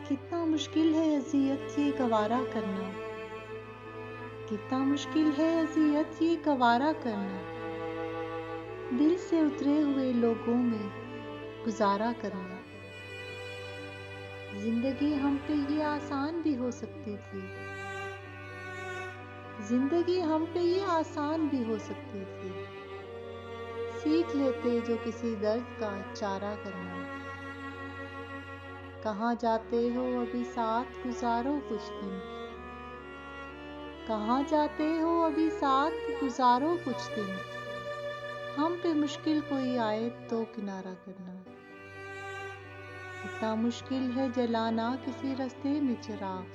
कितना मुश्किल है अज़ियत ये गवारा करना, कितना मुश्किल है अज़ियत ये गवारा करना, दिल से उतरे हुए लोगों में गुजारा करना। जिंदगी हम पे ये आसान भी हो सकती थी, जिंदगी हम पे ये आसान भी हो सकती थी, सीख लेते जो किसी दर्द का चारा करना। कहाँ जाते हो अभी साथ गुजारो कुछ दिन, कहाँ जाते हो अभी साथ गुजारो कुछ दिन, हम पे मुश्किल कोई आए तो किनारा करना। कितना मुश्किल है जलाना किसी रास्ते में चिराग,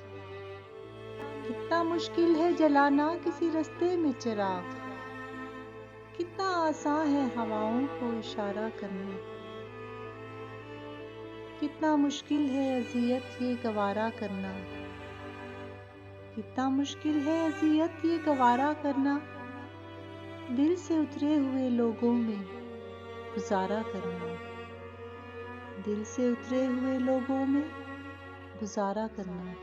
कितना मुश्किल है जलाना किसी रास्ते में चिराग, कितना आसान है हवाओं को इशारा करना। कितना मुश्किल है अज़ियत ये गवारा करना, कितना मुश्किल है अज़ियत ये गवारा करना, दिल से उतरे हुए लोगों में गुजारा करना, दिल से उतरे हुए लोगों में गुजारा करना।